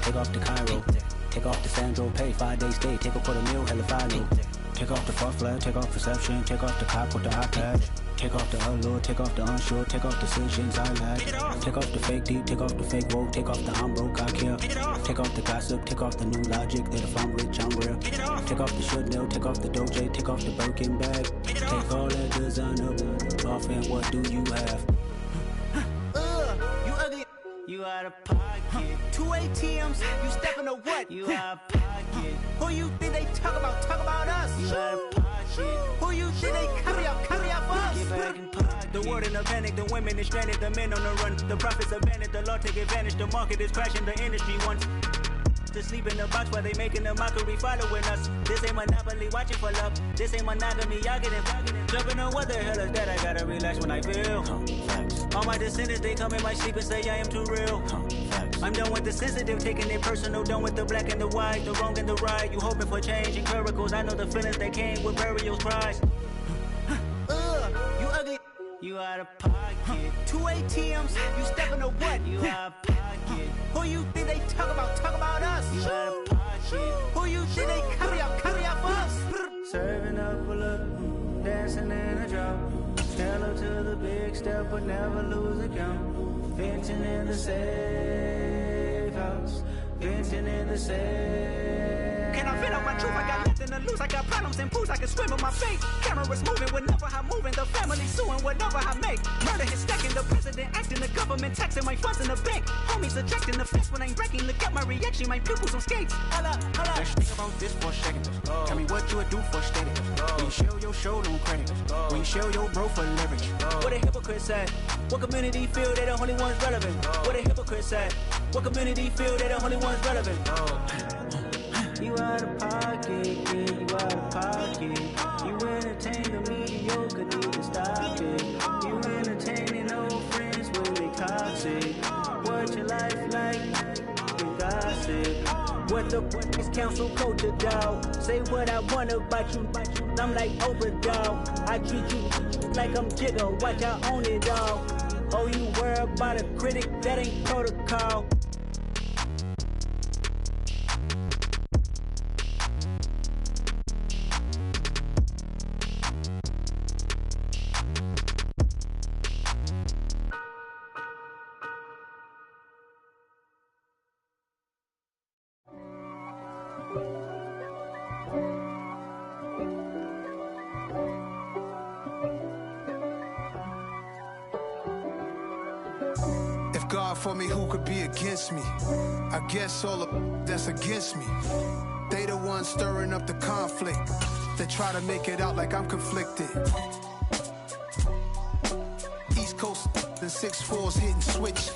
take off to Cairo. Take off to Sandro Pay, 5-day stay, take a $250,000, hella follow. Take off the far flag, take off perception, take off the cop with the iPad. Take off the allure, take off the unsure, take off decisions I lack. Take off the fake deep, take off the fake woke, take off the I'm broke, I care. Take off the gossip, take off the new logic that if I'm rich, I'm real. Take off the should know, take off the Doja, take off the Birkin bag. Take all that designer off and what do you have? You ugly. You out of pocket. 2 ATMs, you stepping to what? You out of pocket. Who you think they talk about? Talk about us. You out of pocket. Who you think they carry out for us? Get back in pocket. The world in a panic, the women is stranded, the men on the run. The profits abandoned, the law take advantage. The market is crashing, the industry wants to sleep in the box while they making a mockery following us. This ain't Monopoly, watching for love. This ain't monogamy, y'all getting jumping on what the hell is that? I gotta relax when I feel. All my descendants, they come in my sleep and say I am too real. I'm done with the sensitive, taking it personal. Done with the black and the white, the wrong and the right. You hoping for change and miracles. I know the feelings that came with burials, cries. You ugly. You out of pocket. 2 ATMs, you stepping to what? You out of pocket. Who you think they talk about? Talk about us. You out of pocket. Who you think they carry out for us? Serving up a look, dancing in a drop. Hello to the big step, but never lose a count. Venting in the safe house. Venting in the safe. Can I vent out my truth? I got nothing to lose. I got problems and booze. I can swim in my fate. Cameras moving whenever I'm moving. The family suing whatever I make. Murder is stacking. The president acting. The government taxing my funds in the bank. Homies ejecting the fence when I'm breaking. Look at my reaction. My pupils on skates. Holla, holla. Let's think about this for a second. Tell me what you would do for steady. When you show your show, no credit. When you show your bro for leverage. What a hypocrite said. What community feel they the only ones relevant? What a hypocrite said. What community feel they the only ones relevant? You out of pocket, yeah, you out of pocket. You entertain the mediocre, need to stop it. You entertaining old friends when they toxic. What your life like? You gossip. What the is council culture, dog? Say what I want about you. I'm like Oprah, dog. I treat you like I'm Jigga. Watch I own it, dog. Oh, you worry about a critic? That ain't protocol. God for me, who could be against me? I guess all of that's against me. They the ones stirring up the conflict. They try to make it out like I'm conflicted. East Coast and 6'4's hitting switch.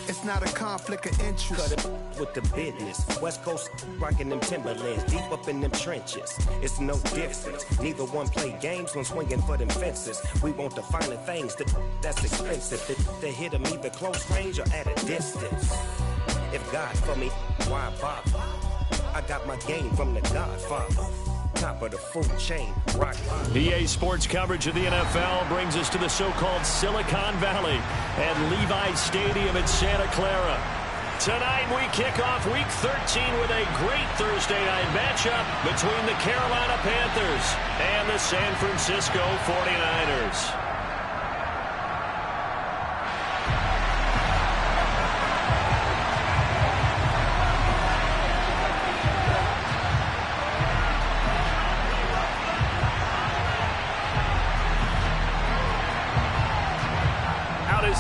It's not a conflict of interest. Cut it with the business. West Coast rocking them Timberlands, deep up in them trenches. It's no difference. Neither one play games when swinging for them fences. We want the finer things that's expensive. They hit them either close range or at a distance. If God for me, why bother? I got my game from the Godfather. Top of the food chain, rock. EA Sports coverage of the NFL brings us to the so-called Silicon Valley at Levi's Stadium in Santa Clara. Tonight we kick off Week 13 with a great Thursday night matchup between the Carolina Panthers and the San Francisco 49ers.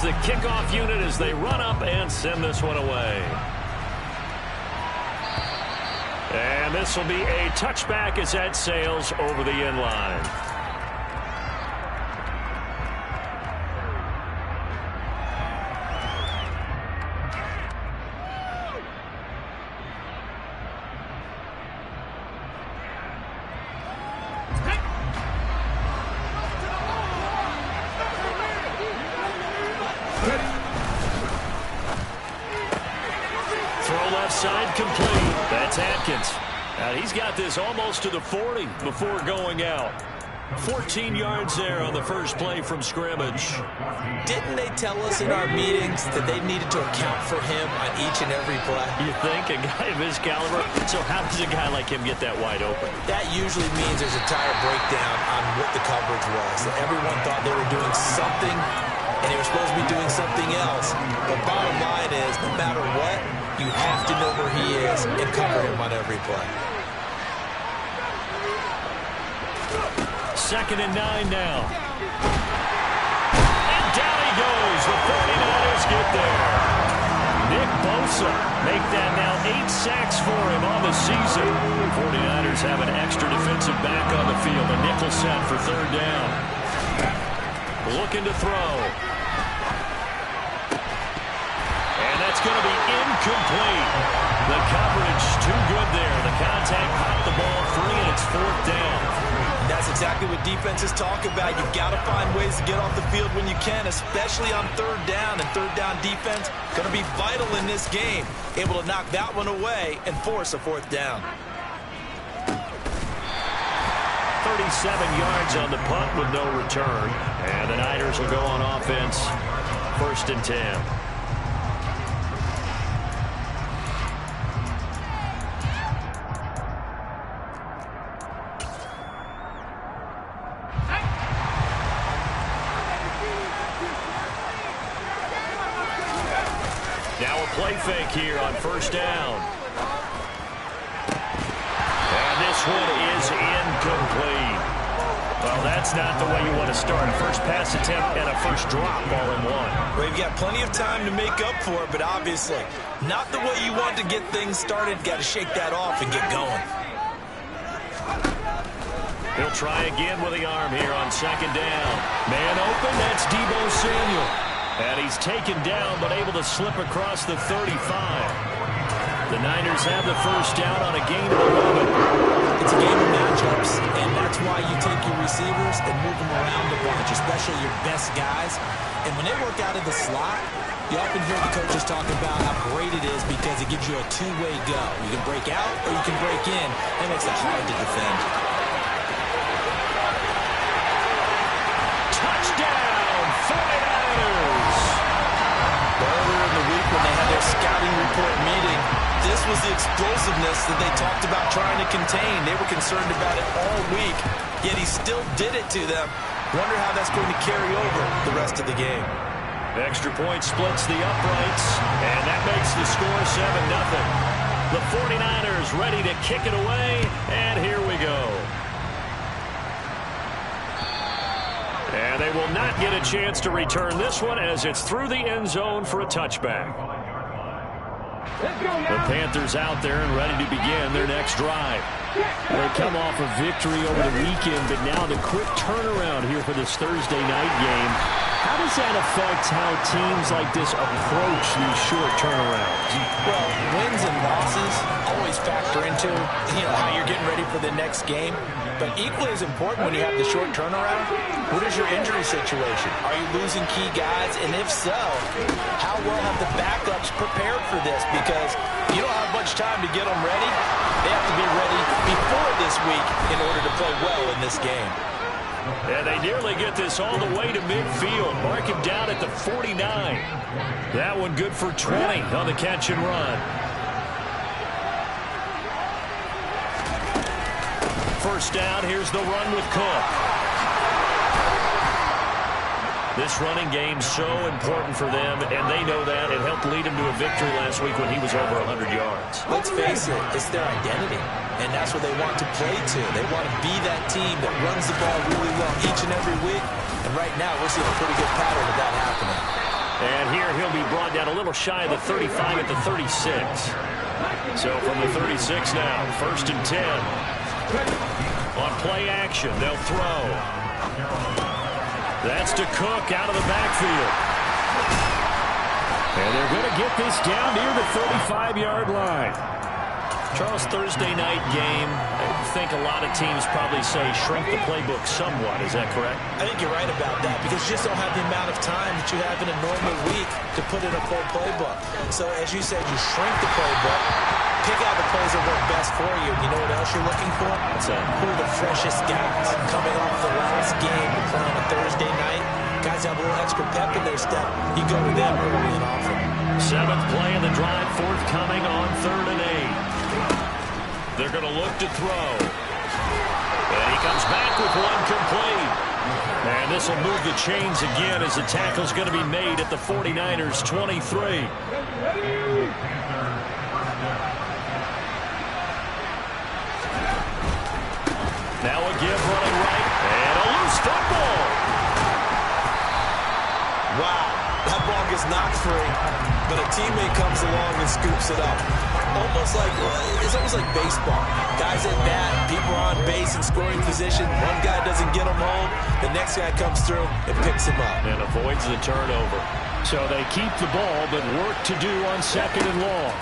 The kickoff unit as they run up and send this one away. And this will be a touchback as that sails over the end line. He's got this almost to the 40 before going out. 14 yards there on the first play from scrimmage. Didn't they tell us in our meetings that they needed to account for him on each and every play? You think? A guy of his caliber? So how does a guy like him get that wide open? That usually means there's a tire breakdown on what the coverage was. Everyone thought they were doing something, and they were supposed to be doing something else. But bottom line is, no matter what, you have to know where he is and cover him on every play. 2nd and 9 now. And down he goes. The 49ers get there. Nick Bosa make that now 8 sacks for him on the season. 49ers have an extra defensive back on the field. A nickel set for 3rd down. Looking to throw. And that's going to be incomplete. The coverage too good there. The contact popped the ball free, and it's 4th down. That's exactly what defenses talk about. You've got to find ways to get off the field when you can, especially on 3rd down. And 3rd down defense going to be vital in this game. Able to knock that one away and force a 4th down. 37 yards on the punt with no return. And the Niners will go on offense. 1st and 10. Now a play fake here on 1st down. And this one is incomplete. Well, that's not the way you want to start. A first pass attempt and a first drop all in one. Well, you've got plenty of time to make up for it, but obviously not the way you want to get things started. Got to shake that off and get going. He'll try again with the arm here on 2nd down. Man open, that's Deebo Samuel. And he's taken down, but able to slip across the 35. The Niners have the first down on a gain of 11. It's a game of matchups, and that's why you take your receivers and move them around the bunch, especially your best guys. And when they work out of the slot, you often hear the coaches talk about how great it is because it gives you a two-way go. You can break out or you can break in. That makes it hard to defend. Touchdown, 49ers! Earlier in the week when they had their scouting report meeting, this was the explosiveness that they talked about trying to contain. They were concerned about it all week, yet he still did it to them. Wonder how that's going to carry over the rest of the game. Extra point splits the uprights, and that makes the score 7-0. The 49ers ready to kick it away, and here we go. And they will not get a chance to return this one as it's through the end zone for a touchback. The Panthers out there and ready to begin their next drive. They come off a victory over the weekend, but now the quick turnaround here for this Thursday night game. How does that affect how teams like this approach these short turnarounds? Well, wins and losses always factor into how you're getting ready for the next game. But equally as important when you have the short turnaround, what is your injury situation? Are you losing key guys? And if so, how well have the backups prepared for this? Because you don't have much time to get them ready. They have to be ready before this week in order to play well in this game. And they nearly get this all the way to midfield. Mark him down at the 49. That one good for 20 on the catch and run. First down, here's the run with Cook. This running game's so important for them, and they know that. It helped lead them to a victory last week when he was over 100 yards. Let's face it, it's their identity, and that's what they want to play to. They want to be that team that runs the ball really well each and every week, and right now we're seeing a pretty good pattern of that happening. And here he'll be brought down a little shy of the 35 at the 36. So from the 36 now, 1st and 10. On play action, they'll throw. That's to Cook out of the backfield. And they're going to get this down near the 35-yard line. Charles, Thursday night game, I think a lot of teams probably say shrink the playbook somewhat. Is that correct? I think you're right about that because you just don't have the amount of time that you have in a normal week to put in a full playbook. So as you said, you shrink the playbook, pick out the plays that work best for you. You know what else you're looking for? What's that? Who are the freshest guys coming off the last game to play on a Thursday night? Guys have a little extra pep in their step. You go to them early and often. 7th play in the drive, forthcoming on 3rd and 8. They're going to look to throw. And he comes back with one complete. And this will move the chains again as the tackle's going to be made at the 49ers' 23. Now a give running right. And a loose football. Wow, that ball gets knocked free, but a teammate comes along and scoops it up. It's almost like baseball. Guys at bat, people are on base in scoring position. One guy doesn't get him home. The next guy comes through and picks him up. And avoids the turnover. So they keep the ball, but work to do on 2nd and long.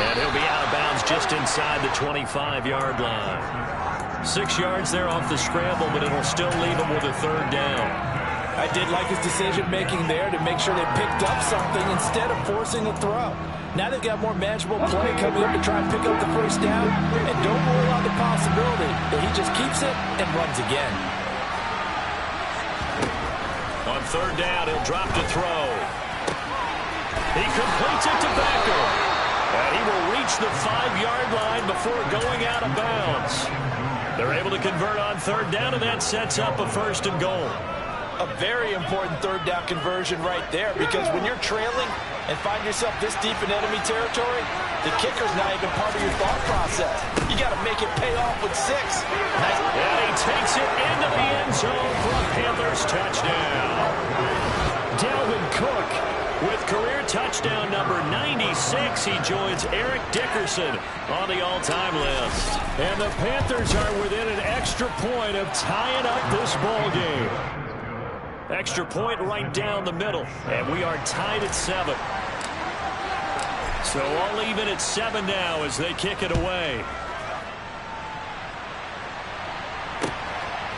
And he'll be out of bounds just inside the 25-yard line. 6 yards there off the scramble, but it'll still leave him with a 3rd down. I did like his decision-making there to make sure they picked up something instead of forcing a throw. Now they've got more manageable play coming up to try and pick up the 1st down. And don't rule out the possibility that he just keeps it and runs again. On 3rd down, he'll drop to throw. He completes it to Becker. And he will reach the 5-yard line before going out of bounds. They're able to convert on 3rd down, and that sets up a 1st and goal. A very important 3rd down conversion right there, because when you're trailing and find yourself this deep in enemy territory, the kicker's not even part of your thought process. You got to make it pay off with 6. Nice. And he takes it into the end zone for a Panthers touchdown. Dalvin Cook with career touchdown number 96. He joins Eric Dickerson on the all-time list. And the Panthers are within an extra point of tying up this ball game. Extra point right down the middle, and we are tied at 7. So all even at 7 now as they kick it away.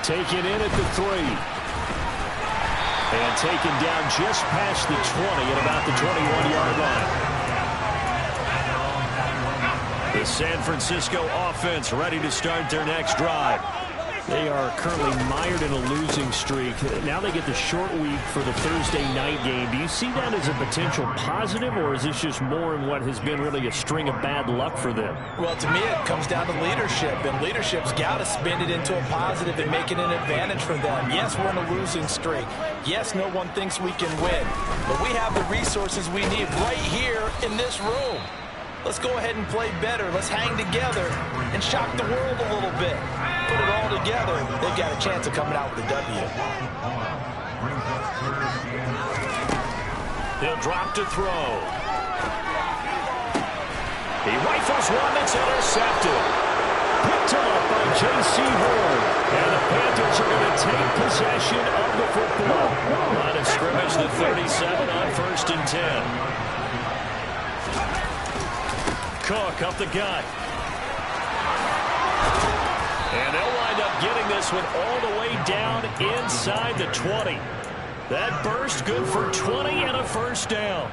Taken in at the 3. And taken down just past the 20 at about the 21-yard line. The San Francisco offense ready to start their next drive. They are currently mired in a losing streak. Now they get the short week for the Thursday night game. Do you see that as a potential positive, or is this just more in what has been really a string of bad luck for them? Well, to me, it comes down to leadership, and leadership's got to spin it into a positive and make it an advantage for them. Yes, we're in a losing streak. Yes, no one thinks we can win, but we have the resources we need right here in this room. Let's go ahead and play better. Let's hang together and shock the world a little bit. Put it all together. They've got a chance of coming out with a W. He'll drop to throw. He rifles one that's intercepted. Picked up by J.C. Horn. And the Panthers are going to take possession of the football. Line of scrimmage, the 37 on 1st and 10. Cook up the gut. And they'll wind up getting this one all the way down inside the 20. That burst good for 20 and a 1st down.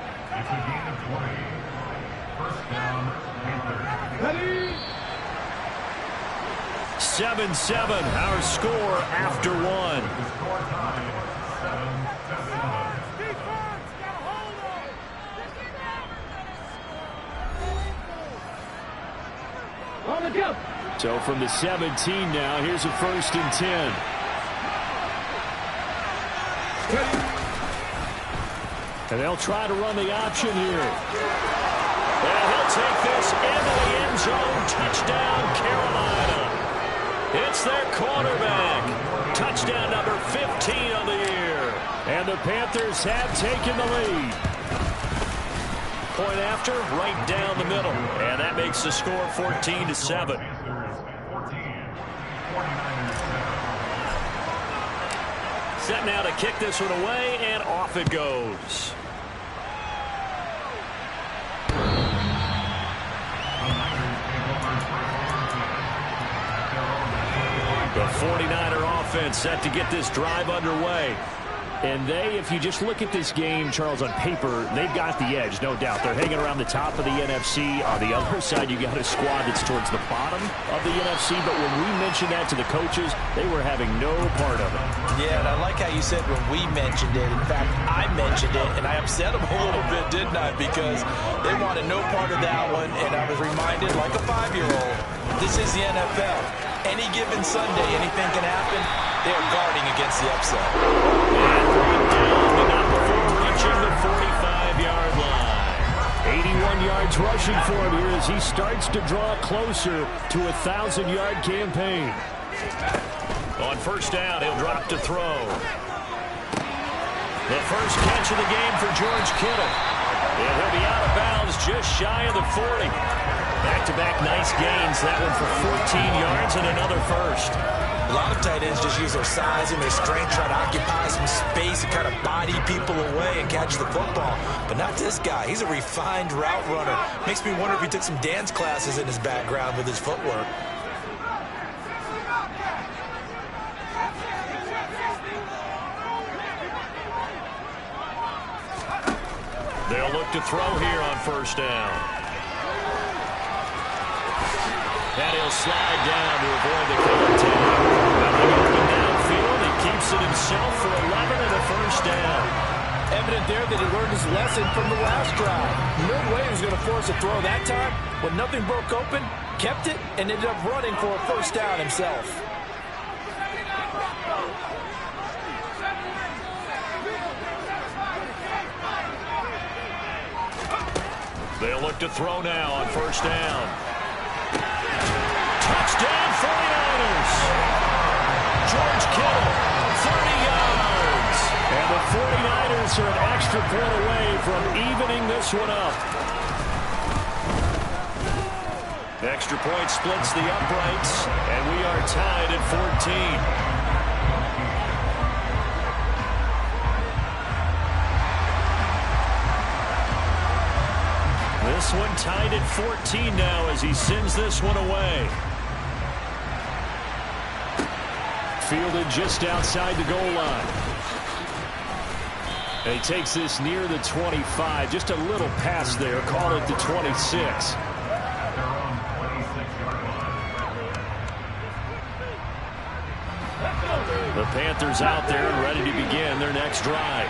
7-7, our score after 1. So from the 17 now, here's a 1st and 10. And they'll try to run the option here. And he'll take this into the end zone. Touchdown, Carolina. It's their quarterback. Touchdown number 15 of the year. And the Panthers have taken the lead. Point after, right down the middle. And that makes the score 14-7. Set now to kick this one away, and off it goes. The 49er offense set to get this drive underway. And they, if you just look at this game, Charles, on paper, they've got the edge, no doubt. They're hanging around the top of the NFC. On the other side, you got a squad that's towards the bottom of the NFC. But when we mentioned that to the coaches, they were having no part of it. Yeah, and I like how you said when we mentioned it. In fact, I mentioned it, and I upset them a little bit, didn't I? Because they wanted no part of that one, and I was reminded, like a 5-year-old, this is the NFL. Any given Sunday, anything can happen. They are guarding against the upset. And brought down, but not before reaching the 45-yard line. 81 yards rushing for him here as he starts to draw closer to a 1,000-yard campaign. On first down, he'll drop to throw. The first catch of the game for George Kittle. And he'll be out of bounds just shy of the 40. Back-to-back nice gains. That one for 14 yards and another first. A lot of tight ends just use their size and their strength, try to occupy some space and kind of body people away and catch the football. But not this guy. He's a refined route runner. Makes me wonder if he took some dance classes in his background with his footwork. They'll look to throw here on first down. And he'll slide down to avoid the contact. Nothing open downfield. He keeps it himself for 11 and a first down. Evident there that he learned his lesson from the last drive. No way he was going to force a throw that time. When nothing broke open, kept it, and ended up running for a first down himself. They'll look to throw now on first down. Touchdown 49ers. George Kittle, 30 yards. And the 49ers are an extra point away from evening this one up. Extra point splits the uprights, and we are tied at 14. This one tied at 14 now as he sends this one away. Fielded just outside the goal line. And he takes this near the 25. Just a little pass there. Call it the 26. The Panthers out there and ready to begin their next drive.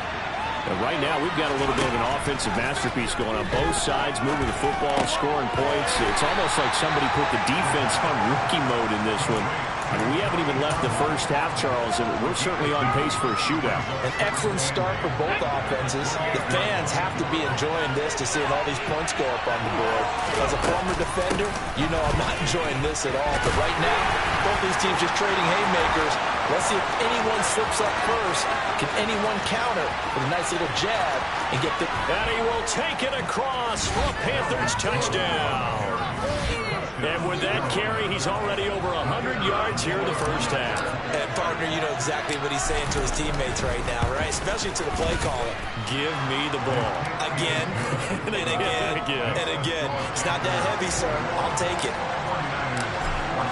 And right now, we've got a little bit of an offensive masterpiece going on. Both sides moving the football, scoring points. It's almost like somebody put the defense on rookie mode in this one. I mean, we haven't even left the first half, Charles, and we're certainly on pace for a shootout. An excellent start for both offenses. The fans have to be enjoying this to seeing all these points go up on the board. As a former defender, you know I'm not enjoying this at all. But right now, both these teams just trading haymakers. Let's see if anyone slips up first. Can anyone counter with a nice little jab and get the... And he will take it across for a Panthers touchdown. And with that carry, he's already over 100 yards here in the first half. And, partner, you know exactly what he's saying to his teammates right now, right? Especially to the play caller. Give me the ball. Again, and again, and again. It's not that heavy, sir. I'll take it.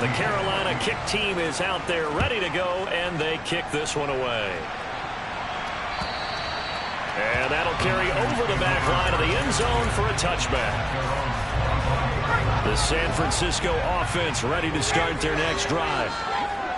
The Carolina kick team is out there ready to go, and they kick this one away. And that'll carry over the back line of the end zone for a touchback. The San Francisco offense ready to start their next drive.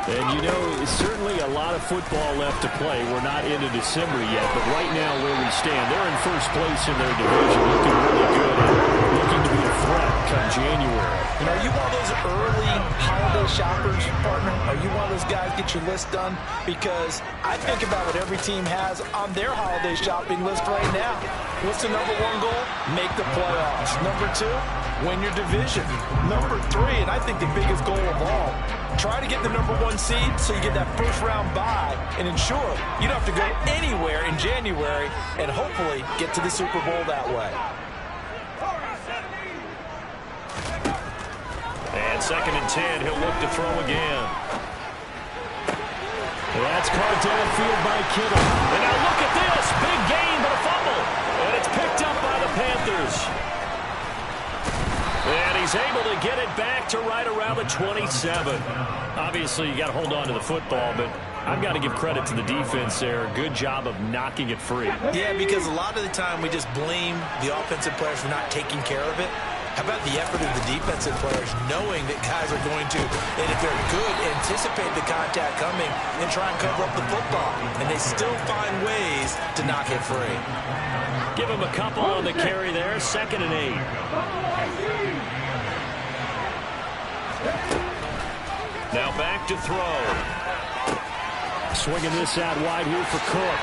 And, you know, it's certainly a lot of football left to play. We're not into December yet, but right now where we stand, they're in first place in their division, looking really good and looking to be a threat come January. And are you one of those early holiday shoppers, partner? Are you one of those guys get your list done? Because I think about what every team has on their holiday shopping list right now. What's the number one goal? Make the playoffs. Number two, win your division. Number three, and I think the biggest goal of all, try to get the number one seed so you get that first round bye and ensure you don't have to go anywhere in January and hopefully get to the Super Bowl that way. And 2nd and 10, he'll look to throw again. That's caught downfield by Kittle. And now look at this. Big gain, but a fumble. And it's picked up by the Panthers. And he's able to get it back to right around the 27. Obviously, you got to hold on to the football, but I've got to give credit to the defense there. Good job of knocking it free. Yeah, because a lot of the time we just blame the offensive players for not taking care of it. How about the effort of the defensive players knowing that guys are going to, and if they're good, anticipate the contact coming and try and cover up the football. And they still find ways to knock it free. Give him a couple on the carry there. 2nd and 8. Now back to throw. Swinging this out wide here for Cook.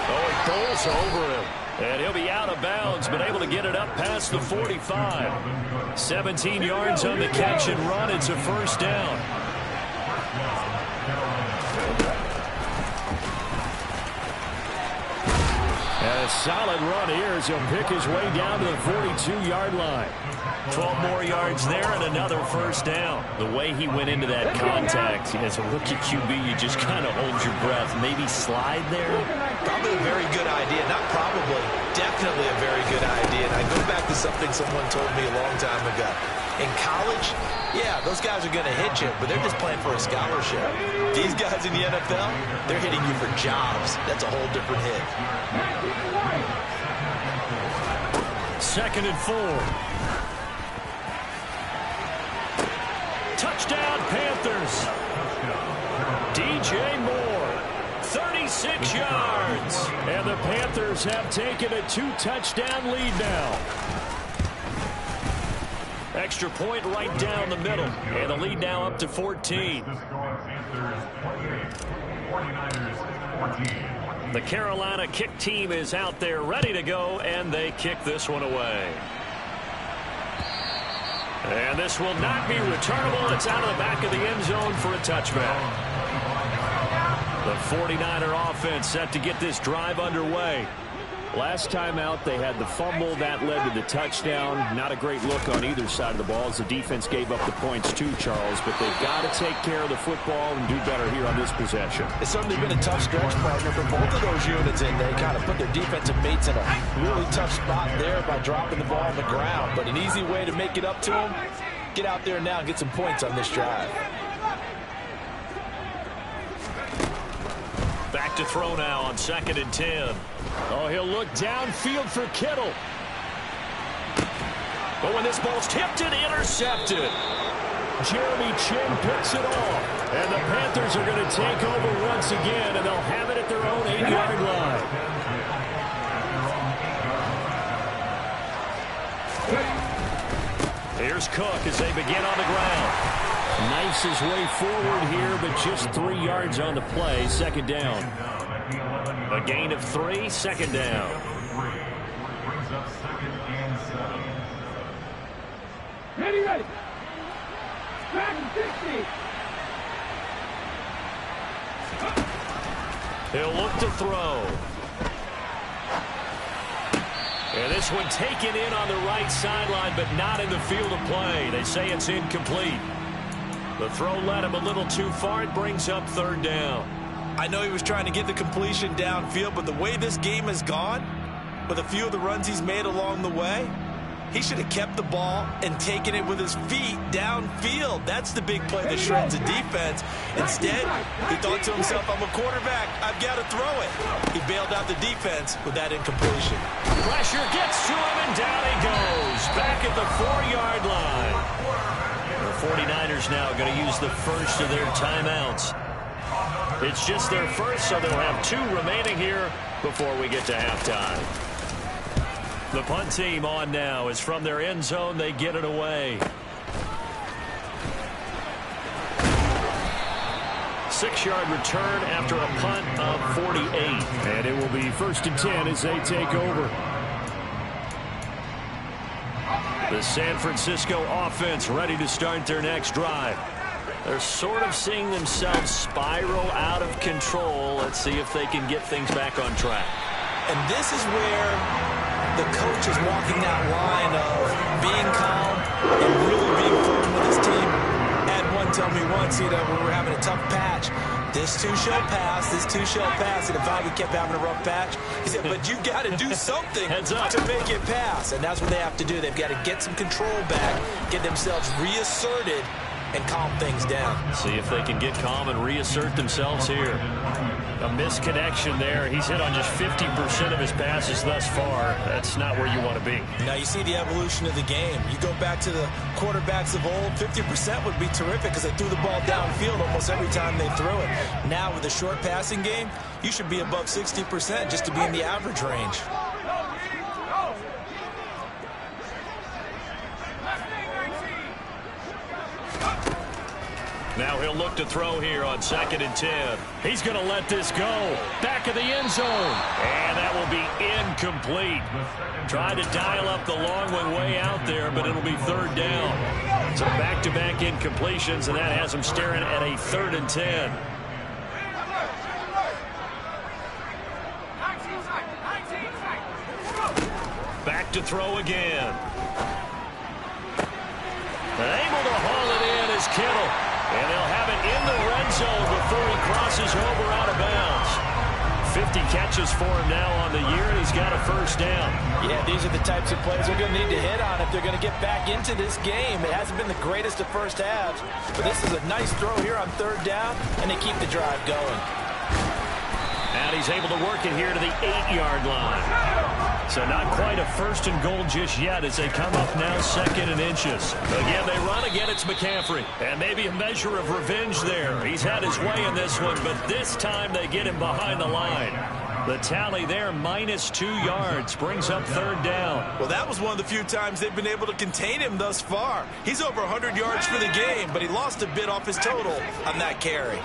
Oh, it bowls over him. And he'll be out of bounds, but able to get it up past the 45. 17 yards on the catch and run. It's a 1st down. And a solid run here as he'll pick his way down to the 42-yard line. 12 more yards there and another 1st down. The way he went into that contact, as a rookie QB, you just kind of hold your breath. Maybe slide there? Probably a very good idea. Not probably. Definitely a very good idea. And I go back to something someone told me a long time ago. In college, yeah, those guys are going to hit you, but they're just playing for a scholarship. These guys in the NFL, they're hitting you for jobs. That's a whole different hit. 2nd and 4. Touchdown, Panthers. DJ Moore, 36 yards. And the Panthers have taken a 2-touchdown lead now. Extra point right down the middle. And the lead now up to 14. The Carolina kick team is out there ready to go, and they kick this one away. And this will not be returnable. It's out of the back of the end zone for a touchback. The 49er offense set to get this drive underway. Last time out, they had the fumble. That led to the touchdown. Not a great look on either side of the ball as the defense gave up the points too, Charles. But they've got to take care of the football and do better here on this possession. It's certainly been a tough stretch, partner, for both of those units in there. Kind of put their defensive mates in a really tough spot there by dropping the ball on the ground. But an easy way to make it up to them, get out there now and get some points on this drive. Back to throw now on 2nd and 10. Oh, he'll look downfield for Kittle. But when this ball's tipped and intercepted, Jeremy Chinn picks it off. And the Panthers are going to take over once again, and they'll have it at their own 8-yard line. Here's Cook as they begin on the ground. Knifes his way forward here, but just 3 yards on the play. 2nd down. A gain of 3, 2nd down. Ready. Back 60. He'll look to throw. And this one taken in on the right sideline, but not in the field of play. They say it's incomplete. The throw led him a little too far. It brings up 3rd down. I know he was trying to get the completion downfield, but the way this game has gone, with a few of the runs he's made along the way, he should have kept the ball and taken it with his feet downfield. That's the big play that shreds the defense. Instead, he thought to himself, I'm a quarterback, I've got to throw it. He bailed out the defense with that incompletion. Pressure gets to him, and down he goes. Back at the 4-yard line. The 49ers now going to use the first of their timeouts. It's just their first, so they'll have 2 remaining here before we get to halftime. The punt team on now is from their end zone. They get it away. 6-yard return after a punt of 48. And it will be 1st and 10 as they take over. The San Francisco offense ready to start their next drive. They're sort of seeing themselves spiral out of control. Let's see if they can get things back on track. And this is where the coach is walking that line of being calm and really being firm with his team. Had one tell me once, when we're having a tough patch, this too shall pass, this too shall pass. And if I kept having a rough patch, he said, but you got to do something to make it pass. And that's what they have to do. They've got to get some control back, get themselves reasserted, and calm things down. See if they can get calm and reassert themselves here. A misconnection there. He's hit on just 50% of his passes thus far. That's not where you want to be. Now you see the evolution of the game. You go back to the quarterbacks of old, 50% would be terrific because they threw the ball downfield almost every time they threw it. Now with a short passing game, you should be above 60% just to be in the average range. Now he'll look to throw here on 2nd and 10. He's going to let this go. Back of the end zone. And that will be incomplete. Tried to dial up the long one way out there, but it'll be 3rd down. So back-to-back incompletions, and that has him staring at a 3rd and 10. Back to throw again. And able to haul it in is Kittle. And they'll have it in the red zone before he crosses over out of bounds. 50 catches for him now on the year, and he's got a 1st down. Yeah, these are the types of plays they're going to need to hit on if they're going to get back into this game. It hasn't been the greatest of first halves, but this is a nice throw here on 3rd down, and they keep the drive going. And he's able to work it here to the 8-yard line. So not quite a 1st and goal just yet as they come up now 2nd and inches. Again, they run. Again, it's McCaffrey. And maybe a measure of revenge there. He's had his way in this one, but this time they get him behind the line. The tally there, -2 yards, brings up 3rd down. Well, that was one of the few times they've been able to contain him thus far. He's over 100 yards for the game, but he lost a bit off his total on that carry.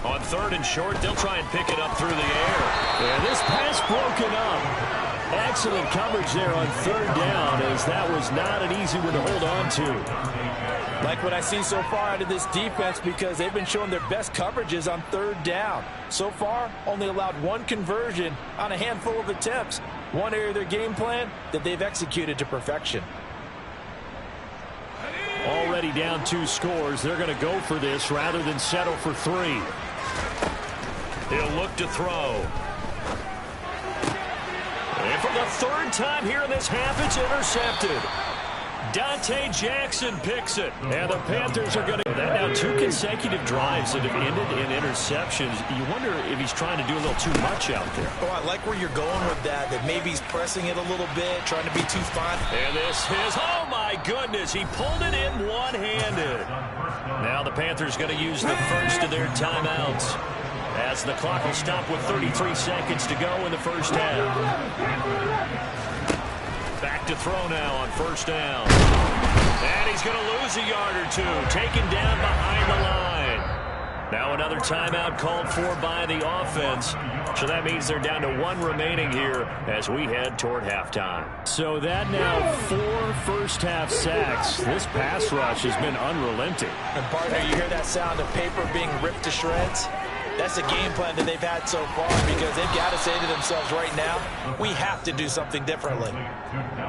On 3rd and short, they'll try and pick it up through the air. And this pass broken up. Excellent coverage there on 3rd down, as that was not an easy one to hold on to. Like what I see so far out of this defense, because they've been showing their best coverages on 3rd down. So far, only allowed 1 conversion on a handful of attempts. One area of their game plan that they've executed to perfection. Already down 2 scores. They're going to go for this rather than settle for 3. He'll look to throw. And for the 3rd time here in this half, it's intercepted. Dante Jackson picks it. And the Panthers are going to... Now 2 consecutive drives that have ended in interceptions. You wonder if he's trying to do a little too much out there. Oh, I like where you're going with that maybe he's pressing it a little bit, trying to be too fine. And this is... Oh, my goodness. He pulled it in one-handed. Now the Panthers going to use the first of their timeouts, as the clock will stop with 33 seconds to go in the first half. Back to throw now on 1st down. And he's going to lose a yard or 2, taken down behind the line. Now another timeout called for by the offense. So that means they're down to 1 remaining here as we head toward halftime. So that now 4 first-half sacks. This pass rush has been unrelenting. And partner, you hear that sound of paper being ripped to shreds? That's a game plan that they've had so far, because they've got to say to themselves right now, we have to do something differently.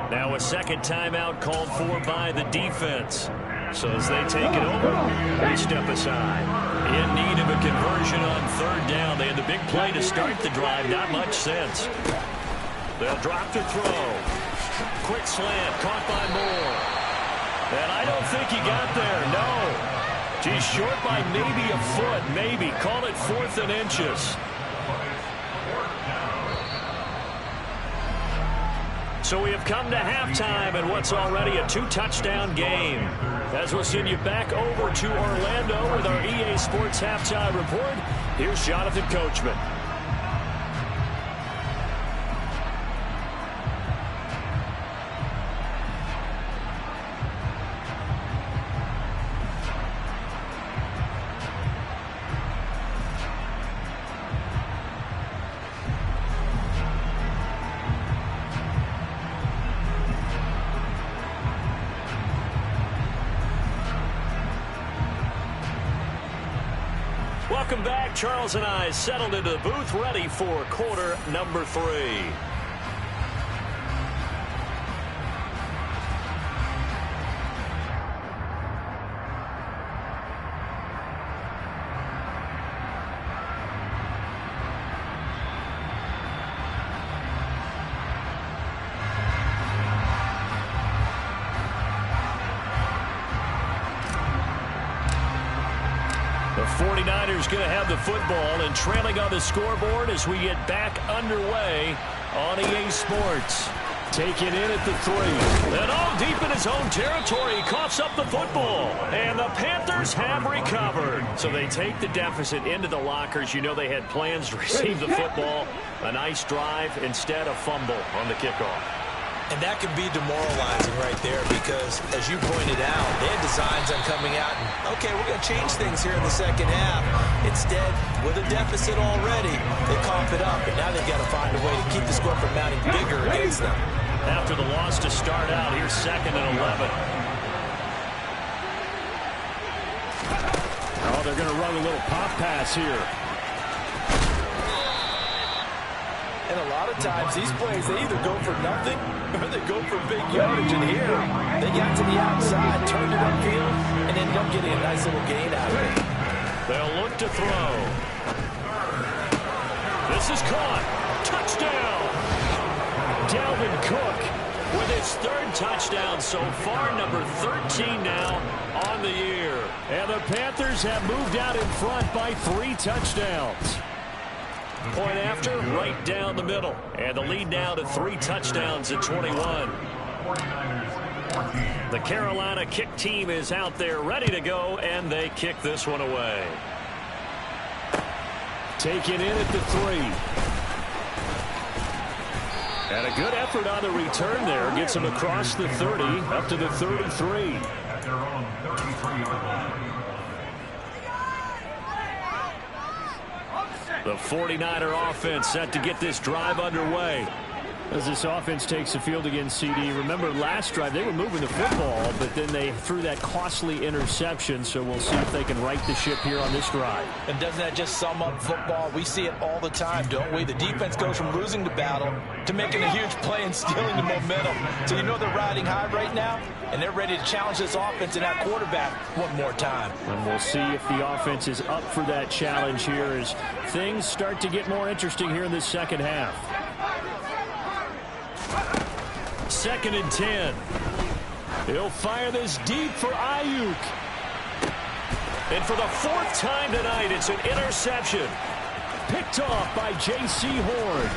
Now a 2nd timeout called for by the defense. So as they take it over, they step aside. In need of a conversion on 3rd down. They had the big play to start the drive. Not much sense. They'll drop to throw. Quick slant, caught by Moore. And I don't think he got there, no. He's short by maybe a foot, maybe. Call it 4th and inches. So we have come to halftime in what's already a 2-touchdown game. As we'll send you back over to Orlando with our EA Sports Halftime Report, here's Jonathan Coachman. Welcome back. Charles and I settled into the booth, ready for quarter number 3. 49ers going to have the football and trailing on the scoreboard as we get back underway on EA Sports. Taking in at the 3. And all deep in his own territory, he coughs up the football. And the Panthers have recovered. So they take the deficit into the lockers. You know they had plans to receive the football. A nice drive, instead a fumble on the kickoff. And that can be demoralizing right there because, as you pointed out, they had designs on coming out and, okay, we're going to change things here in the second half. Instead, with a deficit already, they cough it up, and now they've got to find a way to keep the score from mounting bigger against them. After the loss to start out, here's 2nd and 11. Oh, they're going to run a little pop pass here. And a lot of times, these plays, they either go for nothing or they go for big yardage. And here, they got to the outside, turned it upfield, and ended up getting a nice little gain out of it. They'll look to throw. This is caught. Touchdown! Dalvin Cook with his 3rd touchdown so far, number 13 now on the year. And the Panthers have moved out in front by 3 touchdowns. Point after, right down the middle. And the lead now to 3 touchdowns at 21. The Carolina kick team is out there ready to go, and they kick this one away. Taken in at the 3. And a good effort on the return there. Gets him across the 30, up to the 33. The 49er offense set to get this drive underway. As this offense takes the field against CD. Remember last drive they were moving the football, but then they threw that costly interception. So we'll see if they can right the ship here on this drive. And doesn't that just sum up football? We see it all the time, don't we? The defense goes from losing the battle to making a huge play and stealing the momentum. So you know they're riding high right now, and they're ready to challenge this offense and that quarterback one more time. And we'll see if the offense is up for that challenge here as things start to get more interesting here in this second half. 2nd and 10. He'll fire this deep for Ayuk. And for the 4th time tonight, it's an interception. Picked off by J.C. Horn.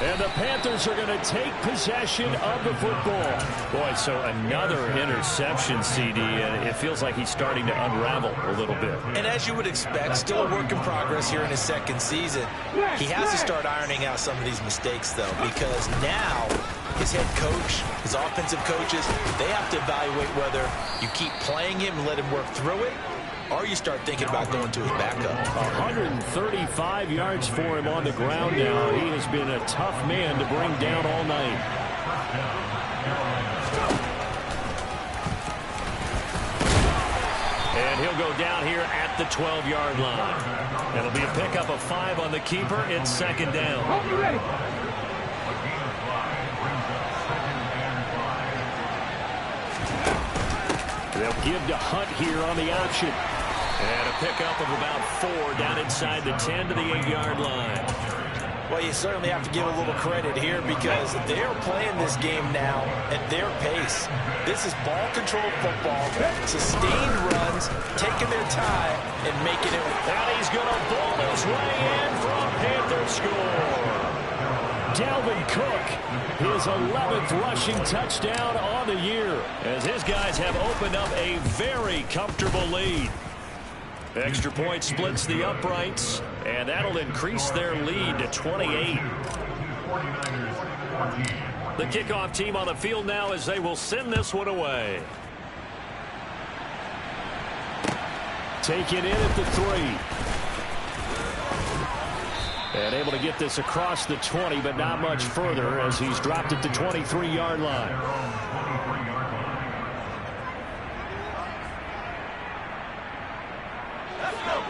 And the Panthers are going to take possession of the football. Boy, so another interception, CD, and it feels like he's starting to unravel a little bit. And as you would expect, still a work in progress here in his 2nd season. He has to start ironing out some of these mistakes, though, because now his head coach, his offensive coaches, they have to evaluate whether you keep playing him and let him work through it, or you start thinking about going to his backup. 135 yards for him on the ground now. He has been a tough man to bring down all night. And he'll go down here at the 12-yard line. It'll be a pickup of 5 on the keeper. It's 2nd down. They'll give to Hunt here on the option. And a pickup of about 4 down inside the 10 to the 8-yard line. Well, you certainly have to give a little credit here because they're playing this game now at their pace. This is ball-controlled football, sustained runs, taking their time, and making it. And he's going to bowl his way in for a Panther score. Dalvin Cook, his 11th rushing touchdown on the year, as his guys have opened up a very comfortable lead. Extra point splits the uprights, and that'll increase their lead to 28. The kickoff team on the field now as they will send this one away. Take it in at the 3. And able to get this across the 20, but not much further as he's dropped it to 23-yard line.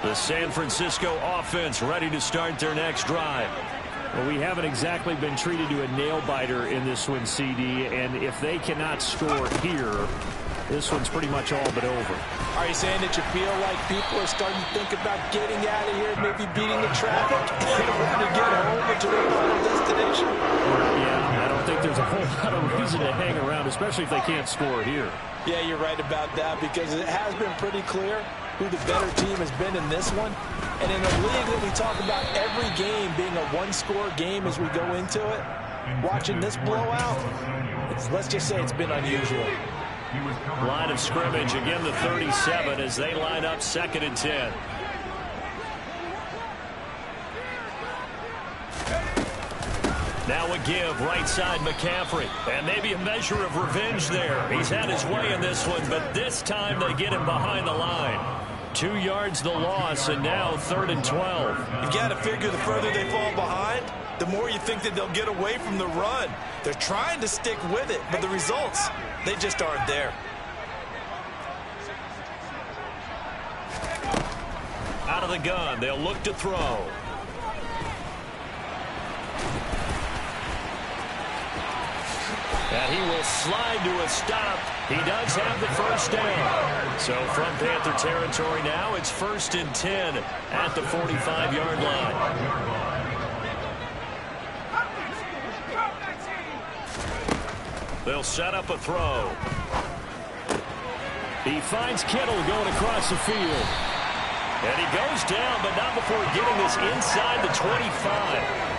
The San Francisco offense ready to start their next drive. Well, we haven't exactly been treated to a nail-biter in this one, CD, and if they cannot score here, this one's pretty much all but over. Are you saying that you feel like people are starting to think about getting out of here, maybe beating the traffic in order to get home to their final destination? Yeah, I don't think there's a whole lot of reason to hang around, especially if they can't score here. Yeah, you're right about that, because it has been pretty clear who the better team has been in this one. And in a league that we talk about every game being a one-score game as we go into it, watching this blowout, let's just say it's been unusual. Line of scrimmage, again the 37 as they line up 2nd and 10. Now a give, right side McCaffrey. And maybe a measure of revenge there. He's had his way in this one, but this time they get him behind the line. 2 yards the loss, and now 3rd and 12. You got to figure the further they fall behind, the more you think that they'll get away from the run. They're trying to stick with it, but the results, they just aren't there. Out of the gun, they'll look to throw. And he will slide to a stop. He does have the first down. So from Panther territory now, it's 1st and 10 at the 45-yard line. They'll set up a throw. He finds Kittle going across the field. And he goes down, but not before getting this inside the 25.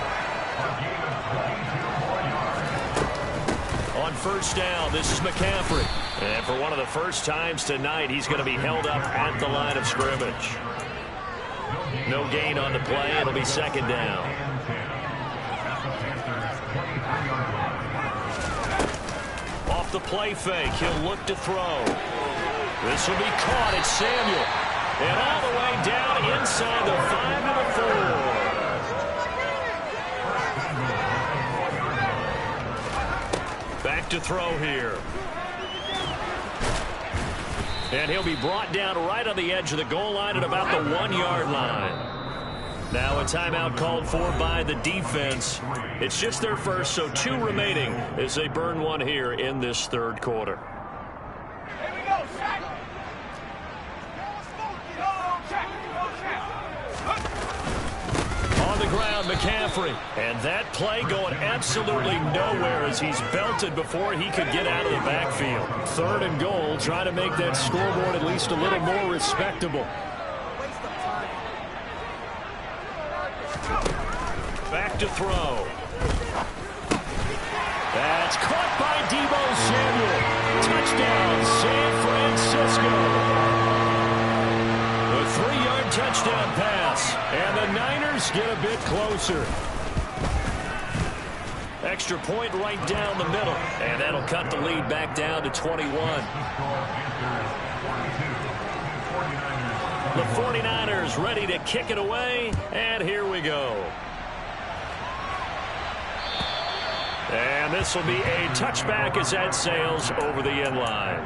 On first down, this is McCaffrey. And for one of the first times tonight, he's going to be held up at the line of scrimmage. No gain on the play. It'll be 2nd down. Off the play fake, he'll look to throw. This will be caught. It's Samuel. And all the way down inside the 5 to the 4. Back to throw here. And he'll be brought down right on the edge of the goal line at about the 1-yard line. Now a timeout called for by the defense. It's just their first, so 2 remaining as they burn one here in this 3rd quarter. On the ground, McCaffrey. And that play going absolutely nowhere as he's belted before he could get out of the backfield. 3rd and goal, trying to make that scoreboard at least a little more respectable. Back to throw. That's caught by Deebo Samuel. Touchdown, San Francisco. A 3-yard touchdown pass, and the Niners get a bit closer. Extra point right down the middle, and that'll cut the lead back down to 21. The 49ers ready to kick it away, and here we go. And this will be a touchback as that sails over the end line.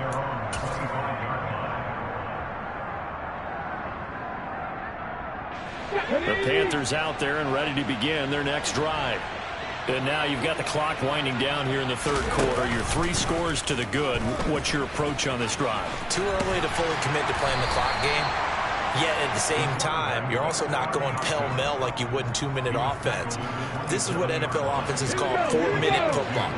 The Panthers out there and ready to begin their next drive. And now you've got the clock winding down here in the 3rd quarter. You're 3 scores to the good. What's your approach on this drive? Too early to fully commit to playing the clock game. Yet at the same time, you're also not going pell-mell like you would in 2-minute offense. This is what NFL offenses call 4-minute football.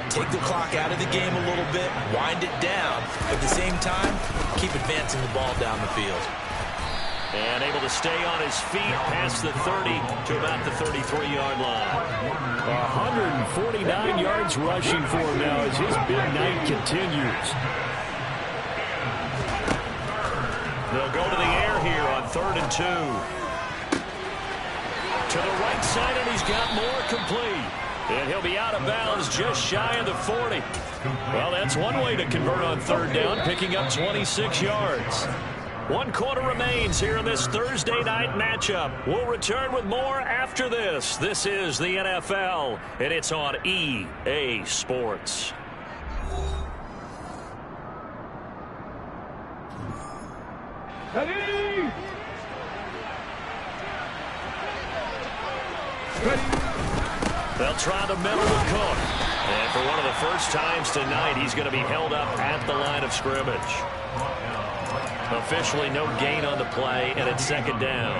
Take the clock out of the game a little bit, wind it down, but at the same time, keep advancing the ball down the field. And able to stay on his feet past the 30 to about the 33-yard line. 149 yards rushing for him now as his big night continues. They'll go to the air here on 3rd and 2. To the right side, and he's got more complete. And he'll be out of bounds just shy of the 40. Well, that's one way to convert on 3rd down, picking up 26 yards. 1 quarter remains here in this Thursday night matchup. We'll return with more after this. This is the NFL, and it's on EA Sports. Ready! They'll try the middle with Cook. And for one of the first times tonight, he's going to be held up at the line of scrimmage. Officially no gain on the play, and it's 2nd down.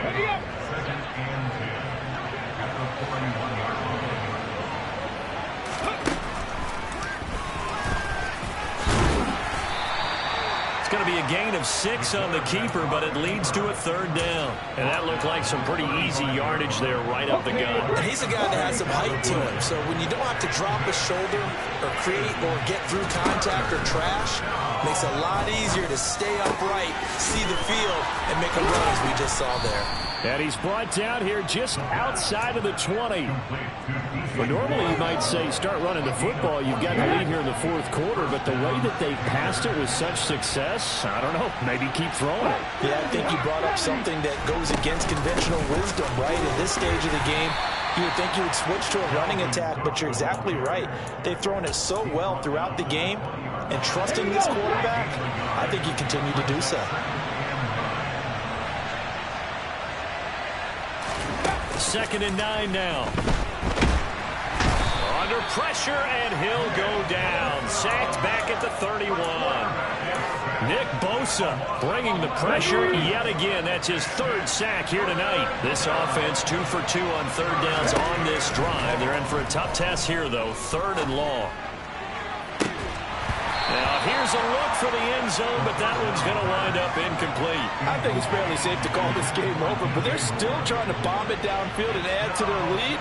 be a gain of 6 on the keeper, but it leads to a 3rd down. And that looked like some pretty easy yardage there right up the gut. And he's a guy that has some height to him, so when you don't have to drop a shoulder or create or get through contact or trash, makes it a lot easier to stay upright, see the field, and make a run as we just saw there. And he's brought down here just outside of the 20. Well, normally you might say start running the football. You've got the lead here in the 4th quarter, but the way that they've passed it with such success, I don't know, maybe keep throwing it. Yeah, I think you brought up something that goes against conventional wisdom, right? At this stage of the game, you would think you would switch to a running attack, but you're exactly right. They've thrown it so well throughout the game, and trusting this quarterback, I think you continue to do so. Second and 9 now. Under pressure, and he'll go down. Sacked back at the 31. Nick Bosa bringing the pressure yet again. That's his 3rd sack here tonight. This offense 2 for 2 on 3rd downs on this drive. They're in for a tough test here, though. 3rd and long. Now, here's a look for the end zone, but that one's going to wind up incomplete. I think it's fairly safe to call this game over, but they're still trying to bomb it downfield and add to their lead.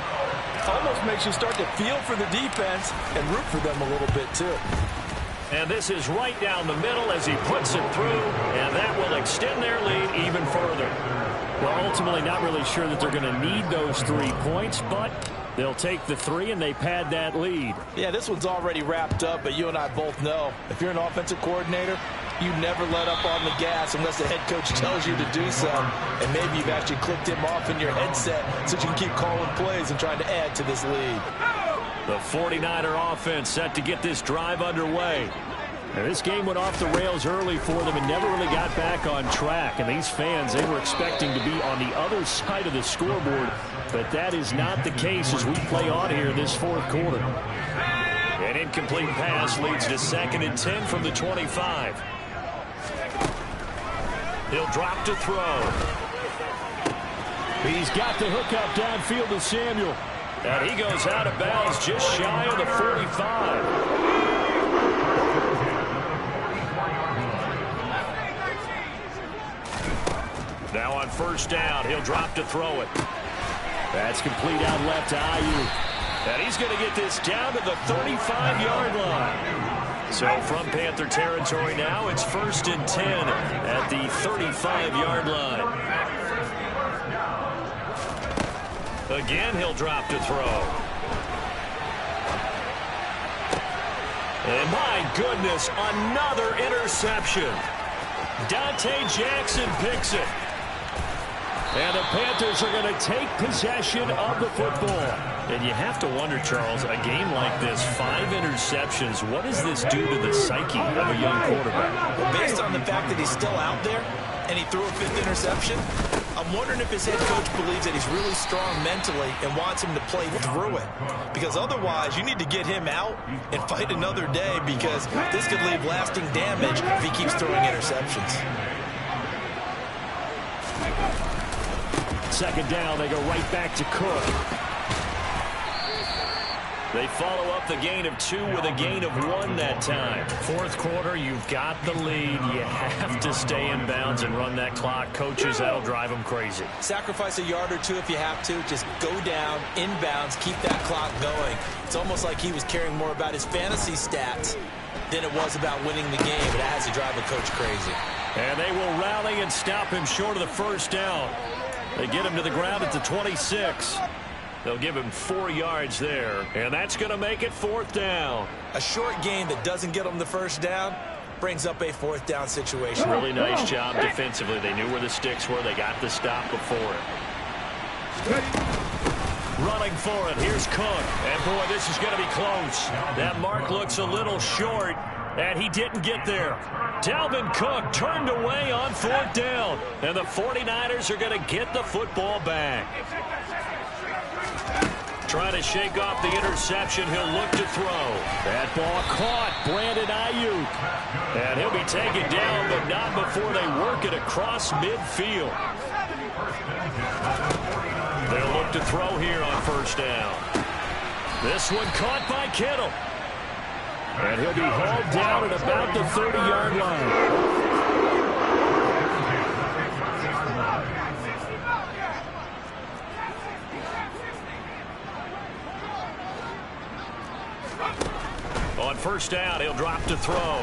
Almost makes you start to feel for the defense and root for them a little bit, too. And this is right down the middle as he puts it through, and that will extend their lead even further. Well, ultimately not really sure that they're going to need those 3 points, but they'll take the 3 and they pad that lead. Yeah, this one's already wrapped up, but you and I both know if you're an offensive coordinator, you never let up on the gas unless the head coach tells you to do so. And maybe you've actually clicked him off in your headset so you can keep calling plays and trying to add to this lead. The 49er offense set to get this drive underway. Now, this game went off the rails early for them and never really got back on track. And these fans, they were expecting to be on the other side of the scoreboard, but that is not the case as we play on here this 4th quarter. An incomplete pass leads to 2nd and 10 from the 25. He'll drop to throw. He's got the hookup downfield to Samuel. And he goes out of bounds just shy of the 45. Now on 1st down, he'll drop to throw it. That's complete out left to Aiyuk. And he's going to get this down to the 35-yard line. So from Panther territory now, it's 1st and 10 at the 35-yard line. Again, he'll drop to throw. And my goodness, another interception. Dante Jackson picks it. And the Panthers are going to take possession of the football. And you have to wonder, Charles, a game like this, 5 interceptions, what does this do to the psyche of a young quarterback? Well, based on the fact that he's still out there and he threw a 5th interception, I'm wondering if his head coach believes that he's really strong mentally and wants him to play through it. Because otherwise, you need to get him out and fight another day, because this could leave lasting damage if he keeps throwing interceptions. 2nd down, they go right back to Cook. They follow up the gain of 2 with a gain of 1 that time. 4th quarter, you've got the lead. You have to stay in bounds and run that clock. Coaches, that'll drive them crazy. Sacrifice a yard or 2 if you have to. Just go down, inbounds, keep that clock going. It's almost like he was caring more about his fantasy stats than it was about winning the game. But it has to drive a coach crazy. And they will rally and stop him short of the 1st down. They get him to the ground at the 26. They'll give him 4 yards there, and that's going to make it 4th down. A short game that doesn't get them the 1st down brings up a 4th down situation. Really nice job defensively. They knew where the sticks were. They got the stop before it. Running for it. Here's Cook. And, boy, this is going to be close. That mark looks a little short, and he didn't get there. Dalvin Cook turned away on 4th down, and the 49ers are going to get the football back. Trying to shake off the interception. He'll look to throw. That ball caught. Brandon Aiyuk. And he'll be taken down, but not before they work it across midfield. They'll look to throw here on 1st down. This one caught by Kittle. And he'll be hauled down at about the 30-yard line. On first down, he'll drop to throw.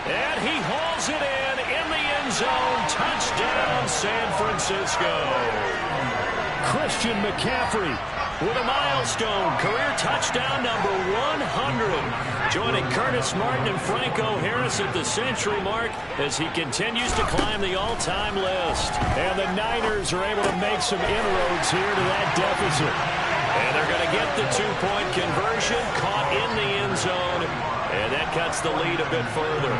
And he hauls it in the end zone. Touchdown, San Francisco. Christian McCaffrey with a milestone career touchdown number 100. Joining Curtis Martin and Franco Harris at the century mark as he continues to climb the all-time list. And the Niners are able to make some inroads here to that deficit. And they're going to get the two-point conversion, caught in the end zone, and that cuts the lead a bit further.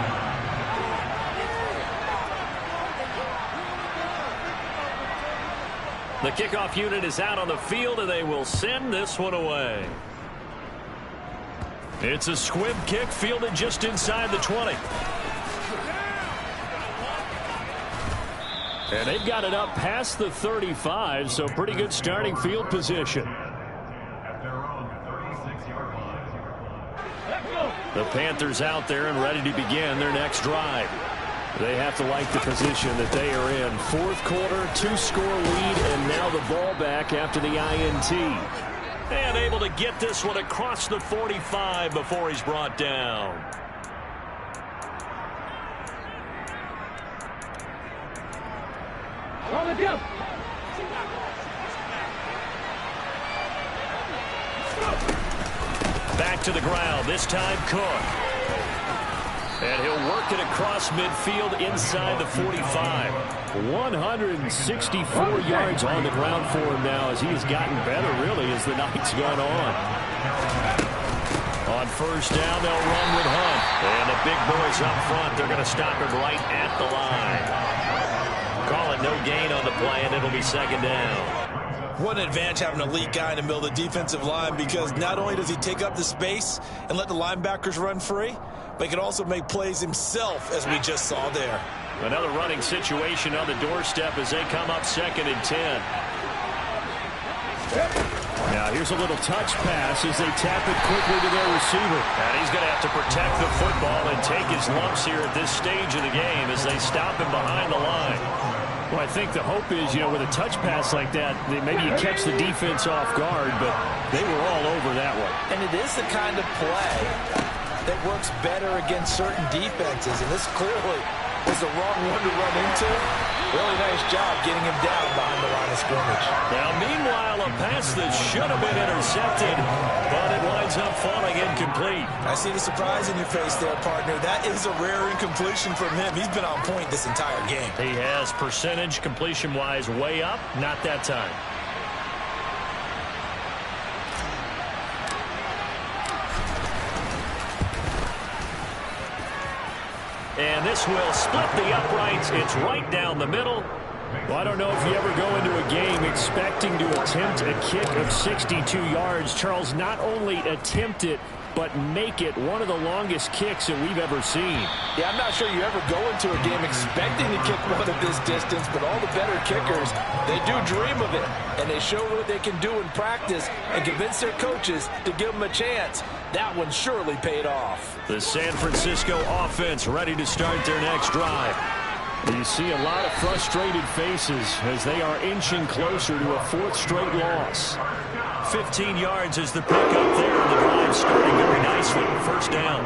The kickoff unit is out on the field, and they will send this one away. It's a squib kick fielded just inside the 20. And they've got it up past the 35, so pretty good starting field position. The Panthers out there and ready to begin their next drive. They have to like the position that they are in. Fourth quarter, 2-score lead, and now the ball back after the INT. And able to get this one across the 45 before he's brought down. On the jump. Back to the ground, this time Cook. And he'll work it across midfield inside the 45. 164 yards on the ground for him now as he has gotten better, really, as the night's gone on. On first down, they'll run with Hunt. And the big boys up front, they're going to stop him right at the line. Call it no gain on the play, and it'll be second down. What an advantage having an elite guy in the middle of the defensive line, because not only does he take up the space and let the linebackers run free, but he can also make plays himself, as we just saw there. Another running situation on the doorstep as they come up 2nd and 10. Now here's a little touch pass as they tap it quickly to their receiver. And he's going to have to protect the football and take his lumps here at this stage of the game as they stop him behind the line. Well, I think the hope is, with a touch pass like that, maybe you catch the defense off guard, but they were all over that one. And it is the kind of play that works better against certain defenses, and this clearly was the wrong one to run into. Really nice job getting him down behind the line of scrimmage. Now, meanwhile, a pass that should have been intercepted, but it winds up falling incomplete. I see the surprise in your face there, partner. That is a rare incompletion from him. He's been on point this entire game. He has percentage completion-wise way up, not that time. And this will split the uprights. It's right down the middle. Well, I don't know if you ever go into a game expecting to attempt a kick of 62 yards. Charles, not only attempt it, but make it one of the longest kicks that we've ever seen. Yeah, I'm not sure you ever go into a game expecting to kick one of this distance, but all the better kickers, they do dream of it, and they show what they can do in practice and convince their coaches to give them a chance. That one surely paid off. The San Francisco offense ready to start their next drive. You see a lot of frustrated faces as they are inching closer to a 4th straight loss. 15 yards is the pickup there, and the drive starting very nicely. First down.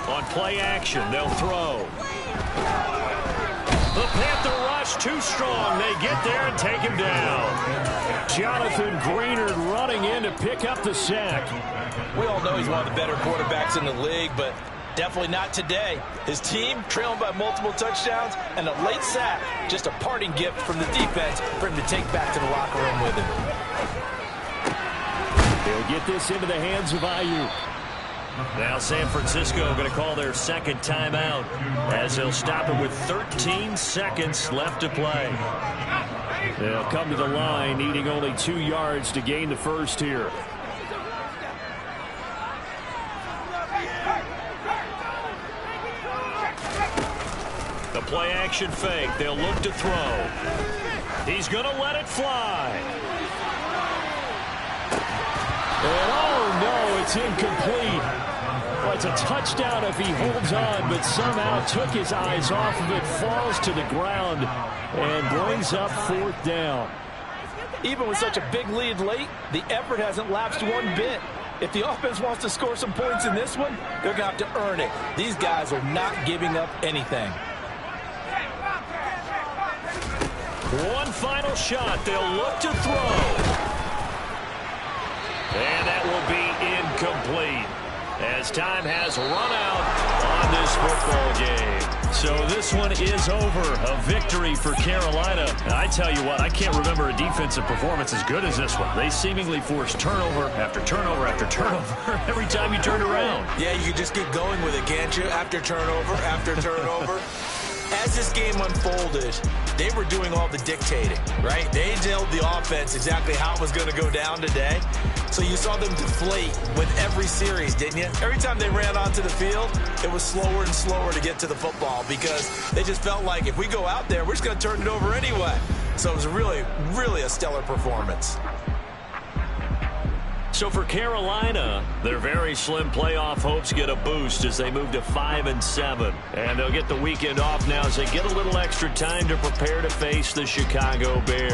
On play action, they'll throw. The Panther rush too strong. They get there and take him down. Jonathan Greenard running in to pick up the sack. We all know he's one of the better quarterbacks in the league, but definitely not today. His team trailing by multiple touchdowns, and a late sack, just a parting gift from the defense for him to take back to the locker room with him. They'll get this into the hands of Ayuk. Now San Francisco going to call their second timeout as they'll stop it with 13 seconds left to play. They'll come to the line needing only 2 yards to gain the first here. The play action fake. They'll look to throw. He's going to let it fly. And oh no, it's incomplete. Well, it's a touchdown if he holds on, but somehow took his eyes off of it, falls to the ground, and brings up 4th down. Even with such a big lead late, the effort hasn't lapsed one bit. If the offense wants to score some points in this one, they're going to have to earn it. These guys are not giving up anything. One final shot. They'll look to throw. And that will be incomplete, as time has run out on this football game. So this one is over. A victory for Carolina. And I tell you what, I can't remember a defensive performance as good as this one. They seemingly forced turnover after turnover after turnover every time you turned around. Yeah, you can just keep going with it, can't you? After turnover, after turnover. As this game unfolded, they were doing all the dictating, right? They told the offense exactly how it was going to go down today. So you saw them deflate with every series, didn't you? Every time they ran onto the field, it was slower and slower to get to the football because they just felt like if we go out there, we're just going to turn it over anyway. So it was really, really a stellar performance. So for Carolina, their very slim playoff hopes get a boost as they move to 5-7. And they'll get the weekend off now as they get a little extra time to prepare to face the Chicago Bears.